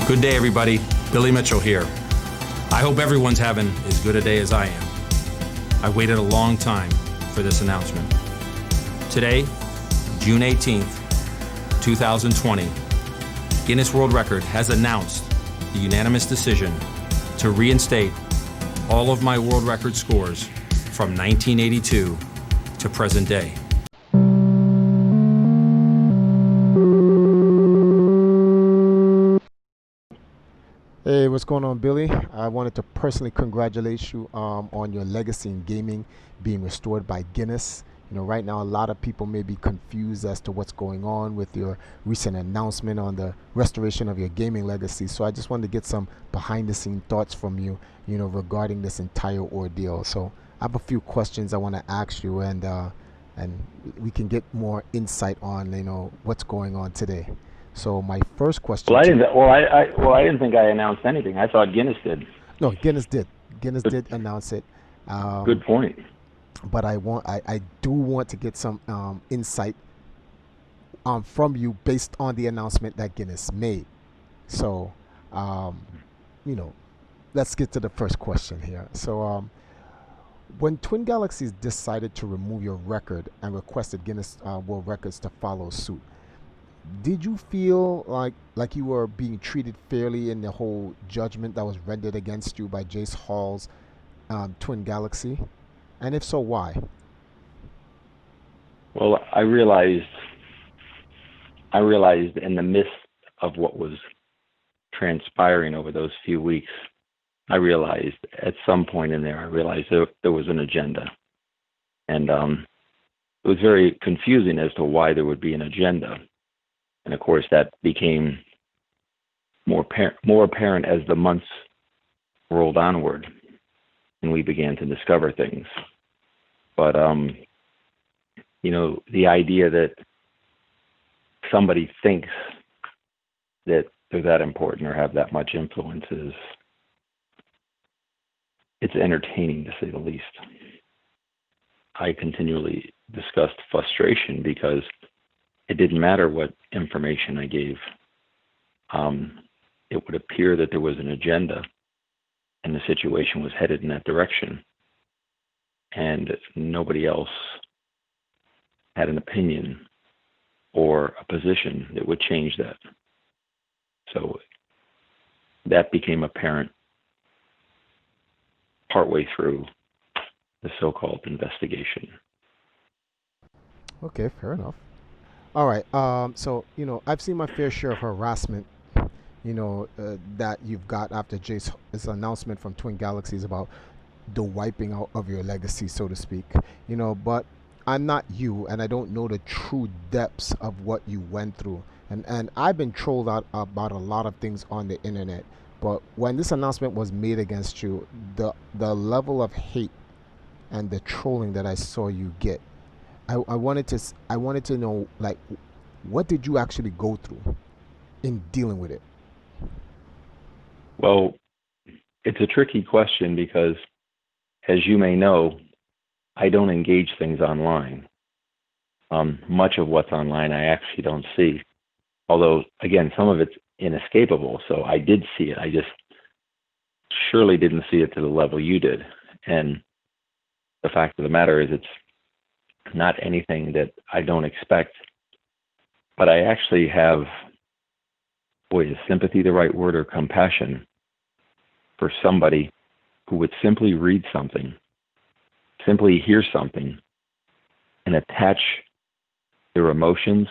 Good day, everybody. Billy Mitchell here. I hope everyone's having as good a day as I am. I waited a long time for this announcement. Today, June 18th, 2020, Guinness World Records has announced the unanimous decision to reinstate all of my world record scores from 1982 to present day. Hey, what's going on, Billy? I wanted to personally congratulate you on your legacy in gaming being restored by Guinness. You know, right now a lot of people may be confused as to what's going on with your recent announcement on the restoration of your gaming legacy. So I just wanted to get some behind-the-scene thoughts from you, regarding this entire ordeal. So I have a few questions I want to ask you, and we can get more insight on, what's going on today. So my first question. Well, I didn't think I announced anything. I thought Guinness did. No, Guinness did. Guinness did announce it. Good point. But I do want to get some insight from you based on the announcement that Guinness made. So, let's get to the first question here. So, when Twin Galaxies decided to remove your record and requested Guinness World Records to follow suit, did you feel like you were being treated fairly in the whole judgment that was rendered against you by Jace Hall's Twin Galaxy? And if so, why? Well, I realized in the midst of what was transpiring over those few weeks, I realized at some point in there, there was an agenda. And it was very confusing as to why there would be an agenda. And of course, that became more apparent as the months rolled onward and we began to discover things. But, the idea that somebody thinks that they're that important or have that much influence it's entertaining, to say the least. I continually discussed frustration because it didn't matter what information I gave. It would appear that there was an agenda and the situation was headed in that direction. And nobody else had an opinion or a position that would change that. So that became apparent partway through the so-called investigation. Okay, fair enough. All right. So, I've seen my fair share of harassment, that you've got after Jace's announcement from Twin Galaxies about the wiping out of your legacy, so to speak. But I'm not you, and I don't know the true depths of what you went through. And I've been trolled out about a lot of things on the internet. But when this announcement was made against you, the level of hate and the trolling that I saw you get, I wanted to know, what did you actually go through in dealing with it? Well, it's a tricky question because, as you may know, I don't engage things online. Much of what's online I actually don't see. Although, again, some of it's inescapable. So I did see it. I just surely didn't see it to the level you did. And the fact of the matter is it's not anything that I don't expect, but I actually have, is sympathy the right word, or compassion for somebody who would simply read something, simply hear something, and attach their emotions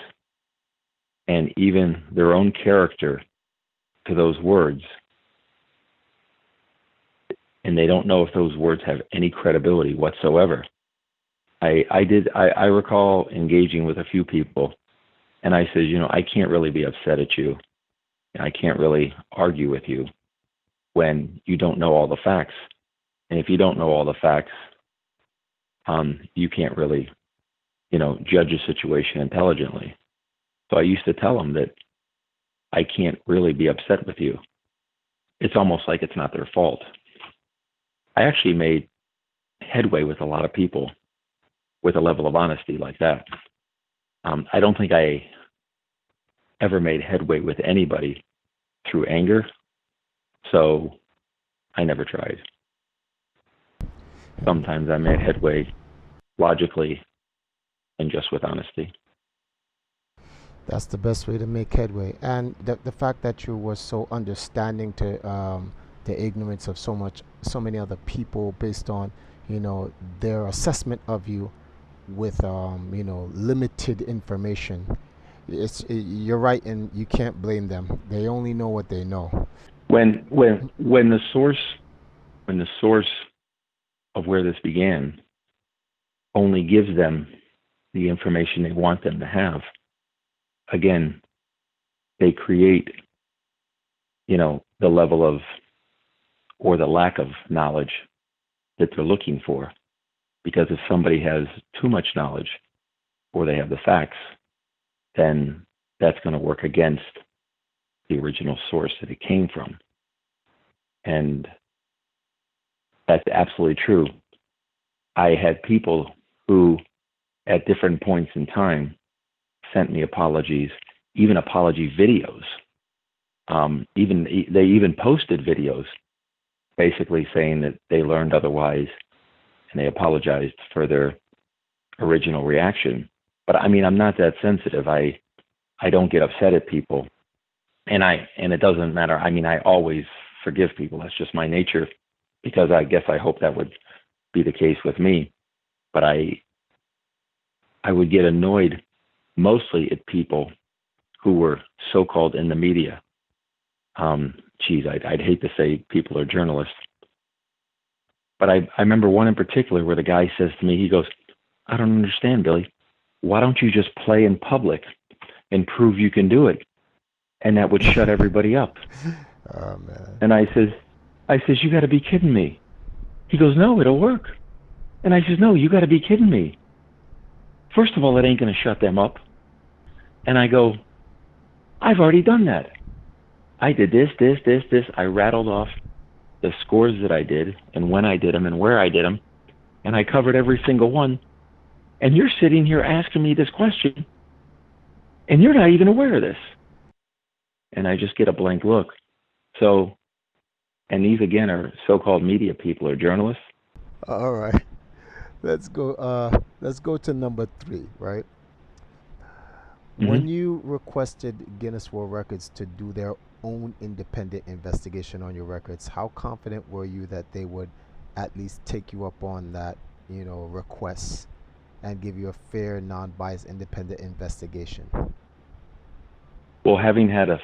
and even their own character to those words. And they don't know if those words have any credibility whatsoever. I recall engaging with a few people, and I said, I can't really be upset at you. I can't really argue with you when you don't know all the facts. And if you don't know all the facts, you can't really, judge a situation intelligently. So I used to tell them that I can't really be upset with you. It's almost like it's not their fault. I actually made headway with a lot of people with a level of honesty like that. I don't think I ever made headway with anybody through anger. So I never tried. Sometimes I made headway logically and just with honesty. That's the best way to make headway. And the fact that you were so understanding to the ignorance of so many other people based on, their assessment of you with, limited information. You're right, and you can't blame them. They only know what they know. When the source of where this began only gives them the information they want them to have, again, they create, the level of, or the lack of knowledge that they're looking for. Because if somebody has too much knowledge or they have the facts, then that's going to work against the original source that it came from. And that's absolutely true. I had people who, at different points in time, sent me apologies, even apology videos. They even posted videos basically saying that they learned otherwise and they apologized for their original reaction. But I mean, I'm not that sensitive. I don't get upset at people, and it doesn't matter. I mean, I always forgive people. That's just my nature, because I guess I hope that would be the case with me. But I would get annoyed mostly at people who were so-called in the media. I'd hate to say people are journalists, but I remember one in particular where the guy says to me, he goes, "I don't understand, Billy. Why don't you just play in public and prove you can do it? And that would shut everybody up." Oh, man. And I says, "You got to be kidding me." He goes, "No, it'll work." And I says, "No, you got to be kidding me. First of all, it ain't going to shut them up." And I go, "I've already done that. I did this. I rattled off the scores that I did and when I did them and where I did them. And I covered every single one. And you're sitting here asking me this question and you're not even aware of this." And I just get a blank look. So, and these again are so-called media people or journalists. All right. Let's go. Let's go to number 3. Right. When you requested Guinness World Records to do their own independent investigation on your records, how confident were you that they would at least take you up on that, request and give you a fair, non-biased, independent investigation? Well, having had a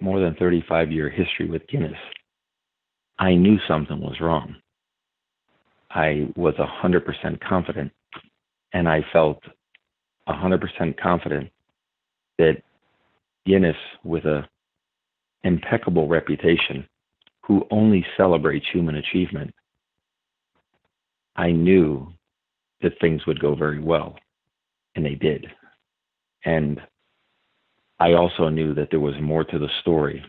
more than 35-year history with Guinness, I knew something was wrong. I was 100% confident, and I felt 100% confident that Guinness, with a impeccable reputation, who only celebrates human achievement, I knew that things would go very well, and they did. And I also knew that there was more to the story,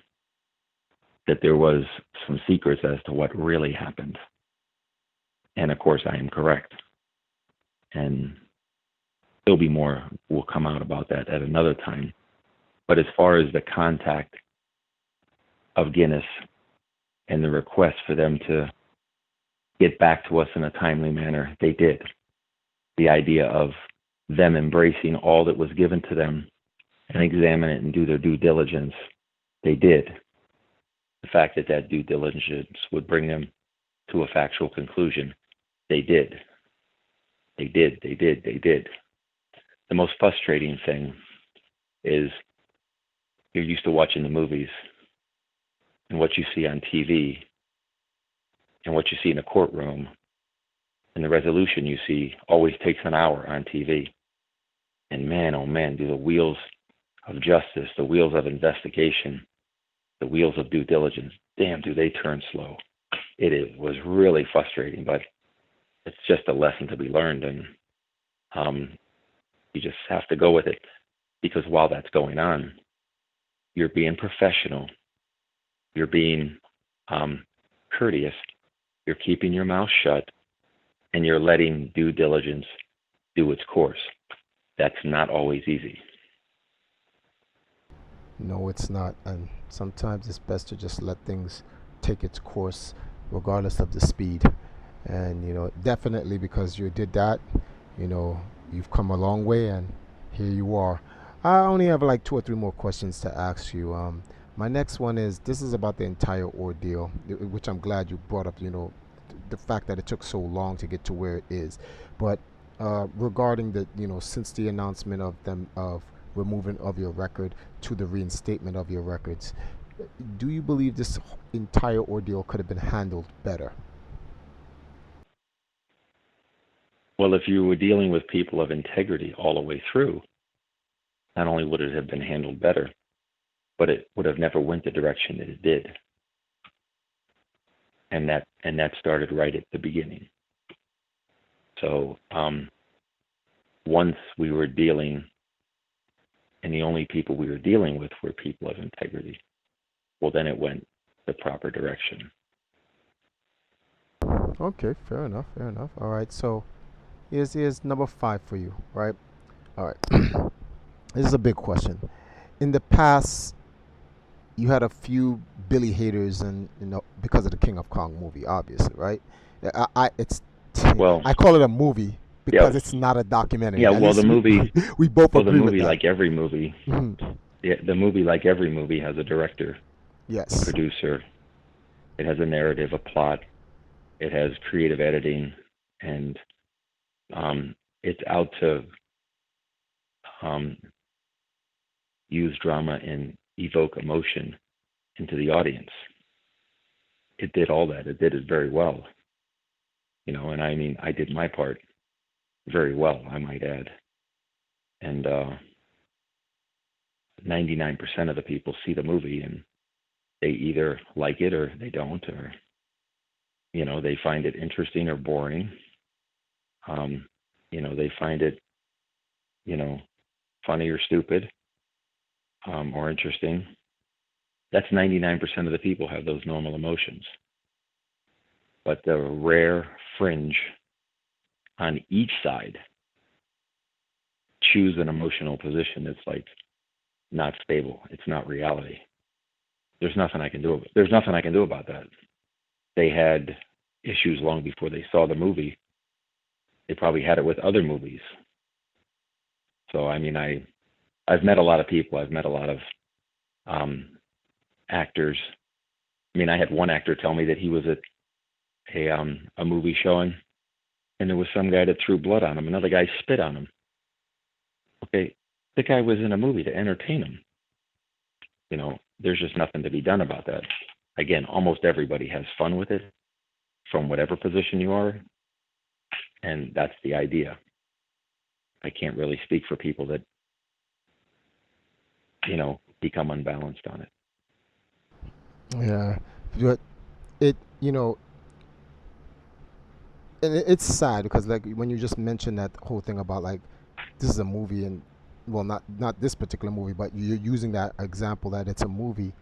that there was some secrets as to what really happened. And of course, I am correct. And there'll be more will come out about that at another time. But as far as the contact of Guinness and the request for them to get back to us in a timely manner, they did. The idea of them embracing all that was given to them and examine it and do their due diligence, they did. The fact that that due diligence would bring them to a factual conclusion, they did. They did. The most frustrating thing is you're used to watching the movies and what you see on TV and what you see in a courtroom, and the resolution you see always takes an hour on TV. And man, oh man, do the wheels of justice, the wheels of investigation, the wheels of due diligence, damn, do they turn slow. Was really frustrating, but it's just a lesson to be learned, and you just have to go with it, because while that's going on, you're being professional, you're being courteous, you're keeping your mouth shut, and you're letting due diligence do its course. That's not always easy. No, it's not. And sometimes it's best to just let things take its course, regardless of the speed. And, definitely because you did that, you know, you've come a long way, and here you are. I only have like two or three more questions to ask you. My next one is this is about the entire ordeal, which I'm glad you brought up, the fact that it took so long to get to where it is. But regarding since the announcement of them of removing of your record to the reinstatement of your records, do you believe this entire ordeal could have been handled better? Well, if you were dealing with people of integrity all the way through, not only would it have been handled better, but it would have never went the direction that it did. And that started right at the beginning. So once we were dealing, and the only people we were dealing with were people of integrity, well, then it went the proper direction. Okay, fair enough, fair enough. All right, so here's number five for you, right? All right, this is a big question. In the past, you had a few Billy haters, and because of the King of Kong movie, obviously, right? It's Well, I call it a movie yeah, because it's not a documentary. yeah. At Well, least the movie, we both well, the agree with movie, that. like every movie, Mhm. the movie, like every movie, has a director, a Yes. producer. It has a narrative, a plot. It has creative editing, and it's out to um, use drama and evoke emotion into the audience. It did all that. It did it very well, and I mean, I did my part very well, I might add. And 99% of the people see the movie and they either like it or they don't, or they find it interesting or boring. Um, they find it, you know, funny or stupid, or interesting. That's 99% of the people have those normal emotions. But the rare fringe on each side choose an emotional position that's like not stable. It's not reality. There's nothing I can do. There's nothing I can do about that. They had issues long before they saw the movie. They probably had it with other movies. So I mean, I've met a lot of people. I've met a lot of um, actors. I mean, I had one actor tell me that he was at a movie showing, and there was some guy that threw blood on him. Another guy spit on him. Okay, the guy was in a movie to entertain him. There's just nothing to be done about that. Again, almost everybody has fun with it from whatever position you are, and that's the idea. I can't really speak for people that become unbalanced on it. Yeah, but it and it's sad because like when you just mentioned that whole thing about like this is a movie, and well, not this particular movie, but you're using that example that it's a movie,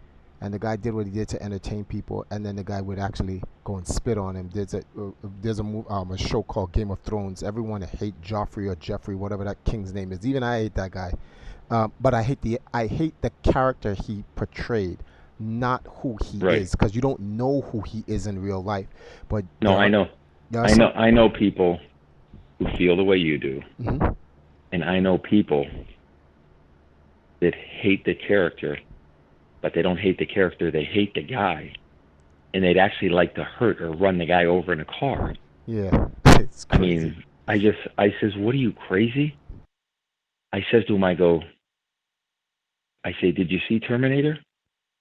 and the guy did what he did to entertain people, and then the guy would actually go and spit on him. There's a show called Game of Thrones. Everyone hate Joffrey or Jeffrey, whatever that king's name is. Even I hate that guy. But I hate the character he portrayed, not who he Right. is, because you don't know who he is in real life. But No, I know. there are I know. some. I know people who feel the way you do, Mhm. and I know people that hate the character, but they don't hate the character. They hate the guy, and they'd actually like to hurt or run the guy over in a car. Yeah, it's I crazy. mean, I says, what are you, crazy? I says to him, I say, did you see Terminator?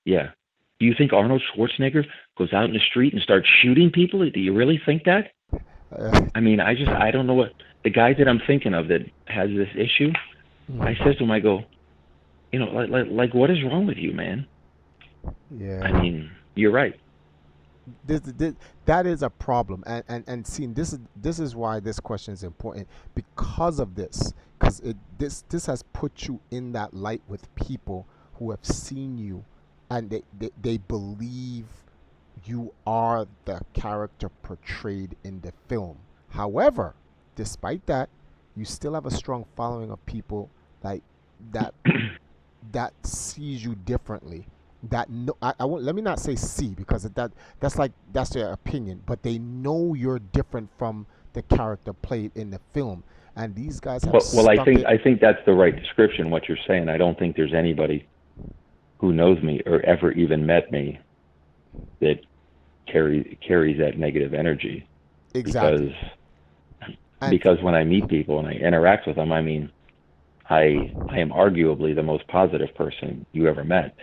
Yeah. Do you think Arnold Schwarzenegger goes out in the street and starts shooting people? Do you really think that? Uh, I mean, I don't know what the guy that I'm thinking of that has this issue. I mm, says to him, I go, like what is wrong with you, man? I yeah. mean, you're right. This, that is a problem, and see, this is why this question is important because of this, because this has put you in that light with people who have seen you, and they believe you are the character portrayed in the film. However, despite that, you still have a strong following of people like that that sees you differently. That no, I won't. Let me not say see, because that's their opinion, but they know you're different from the character played in the film, and these guys have Well, I stuck think it. I think that's the right description. What you're saying. I don't think there's anybody who knows me or ever even met me that carries that negative energy, because Exactly. And because when I meet people and I interact with them, I mean, I am arguably the most positive person you ever met,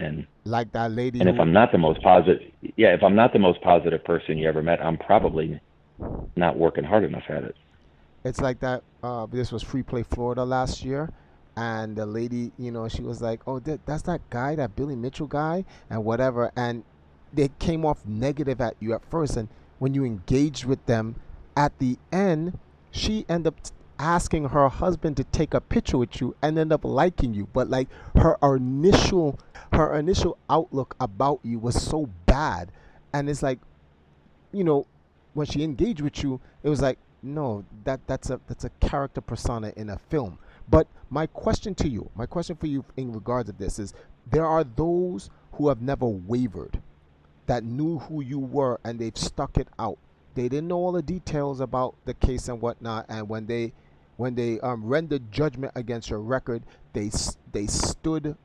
like that lady and if who, I'm not the most positive, yeah, if I'm not the most positive person you ever met, I'm probably not working hard enough at it. it's like that. This was Free Play Florida last year, and the lady, she was like, "Oh, that's that guy, that Billy Mitchell guy, and whatever." And they came off negative at you at first, and when you engaged with them, at the end, she ended up asking her husband to take a picture with you and end up liking you. But like her initial outlook about you was so bad, and it's like, you know, when she engaged with you, it was like, no, that's a character persona in a film. But my question for you in regards to this is, there are those who have never wavered, that knew who you were and they've stuck it out. They didn't know all the details about the case and whatnot, and when they rendered judgment against your record, they stood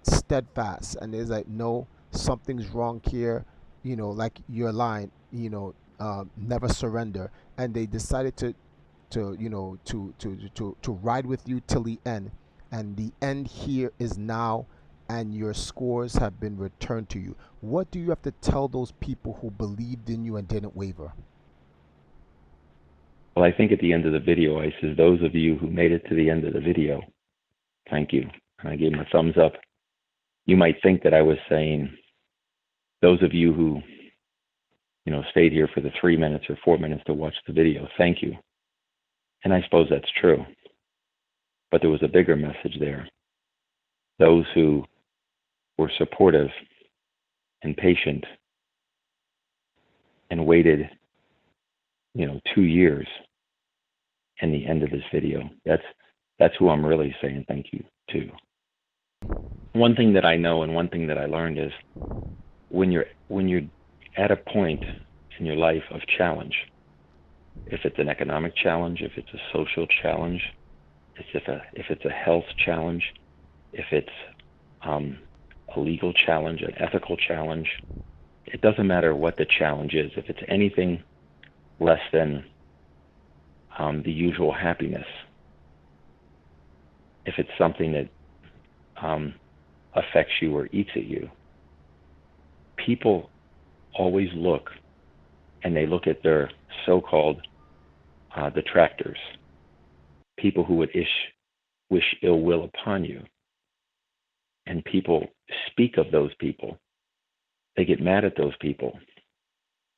steadfast, and it's like, no, something's wrong here, like your line, never surrender, and they decided to ride with you till the end, and the end here is now, and your scores have been returned to you. What do you have to tell those people who believed in you and didn't waver? Well, I think at the end of the video, I said, those of you who made it to the end of the video, thank you. And I gave him a thumbs up. You might think that I was saying, those of you who, stayed here for the 3 minutes or 4 minutes to watch the video, thank you. And I suppose that's true. But there was a bigger message there. Those who were supportive and patient and waited, 2 years and the end of this video. That's who I'm really saying thank you to. One thing that I know and one thing that I learned is, when you're at a point in your life of challenge, if it's an economic challenge, if it's a social challenge, if it's a health challenge, if it's a legal challenge, an ethical challenge, it doesn't matter what the challenge is. If it's anything less than the usual happiness, if it's something that affects you or eats at you, people always look, and they look at their so-called detractors, people who would wish ill will upon you. And people speak of those people. They get mad at those people.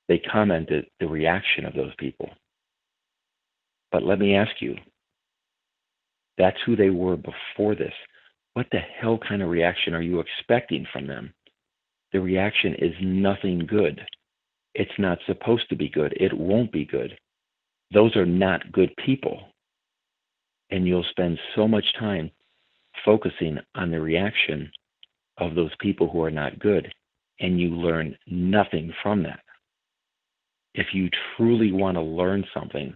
They comment at the reaction of those people. But let me ask you, that's who they were before this. What the hell kind of reaction are you expecting from them? The reaction is nothing good. It's not supposed to be good. It won't be good. Those are not good people. And you'll spend so much time focusing on the reaction of those people who are not good, and you learn nothing from that. If you truly want to learn something,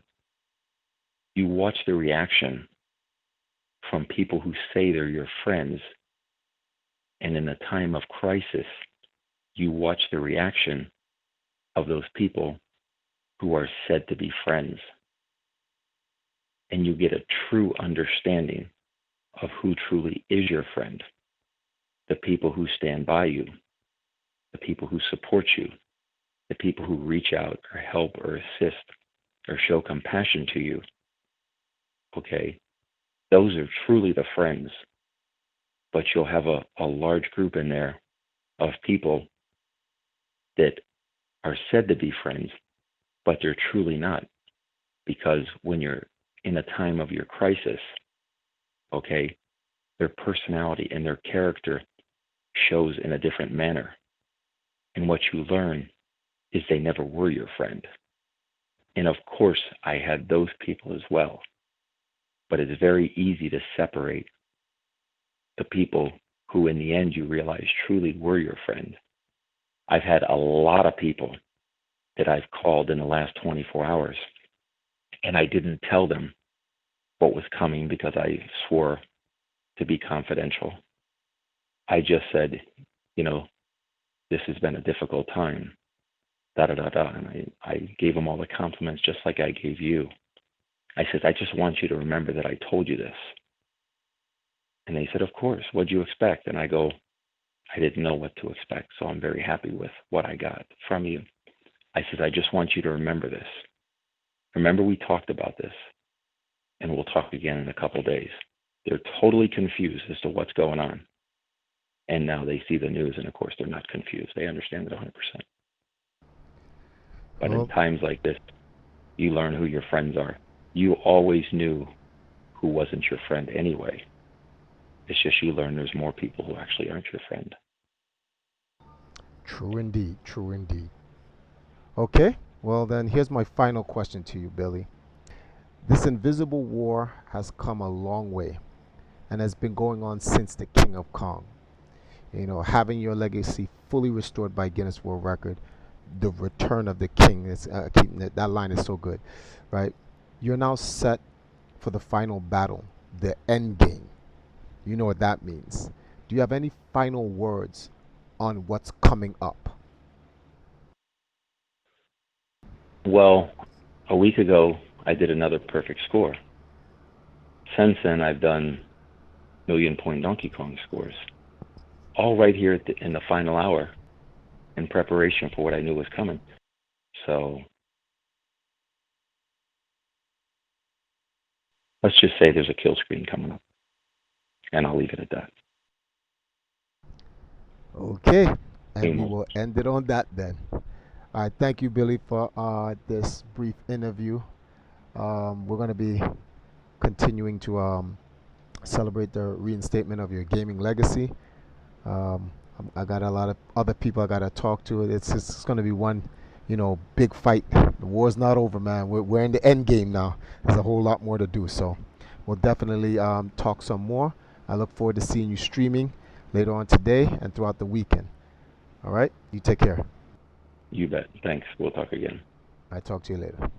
you watch the reaction from people who say they're your friends, and in a time of crisis, you watch the reaction of those people who are said to be friends, and you get a true understanding of who truly is your friend, the people who stand by you, the people who support you, the people who reach out or help or assist or show compassion to you. Okay? Those are truly the friends. But you'll have a large group in there of people that are said to be friends, but they're truly not. Because when you're in a time of your crisis, okay, their personality and their character shows in a different manner. And what you learn is they never were your friend. And of course, I had those people as well. But it's very easy to separate the people who in the end you realize truly were your friend. I've had a lot of people that I've called in the last 24 hours, and I didn't tell them what was coming because I swore to be confidential. I just said, you know, this has been a difficult time, da da da da. And I gave them all the compliments just like I gave you. I said, I just want you to remember that I told you this. And they said, of course, what'd you expect? And I go, I didn't know what to expect, so I'm very happy with what I got from you. I said, I just want you to remember this. Remember we talked about this, and we'll talk again in a couple days. They're totally confused as to what's going on. And now they see the news, and of course they're not confused. They understand it 100%. But in times like this, you learn who your friends are. You always knew who wasn't your friend anyway. It's just you learn there's more people who actually aren't your friend. True indeed. True indeed. Okay, well then here's my final question to you, Billy. This invisible war has come a long way and has been going on since the King of Kong. You know, having your legacy fully restored by Guinness World Record, the return of the king is keeping it, that line is so good, right? You're now set for the final battle, the end game. You know what that means. Do you have any final words on what's coming up? Well, a week ago, I did another perfect score. Since then, I've done million-point Donkey Kong scores, all right here in the final hour in preparation for what I knew was coming. So let's just say there's a kill screen coming up, and I'll leave it at that. Okay, and we will end it on that then. All right, thank you, Billy, for this brief interview. We're going to be continuing to celebrate the reinstatement of your gaming legacy. I got a lot of other people I got to talk to. It's going to be one, big fight. The war's not over, man. We're in the end game now. There's a whole lot more to do. So we'll definitely talk some more. I look forward to seeing you streaming later on today and throughout the weekend. All right? You take care. You bet. Thanks. We'll talk again. I talk to you later.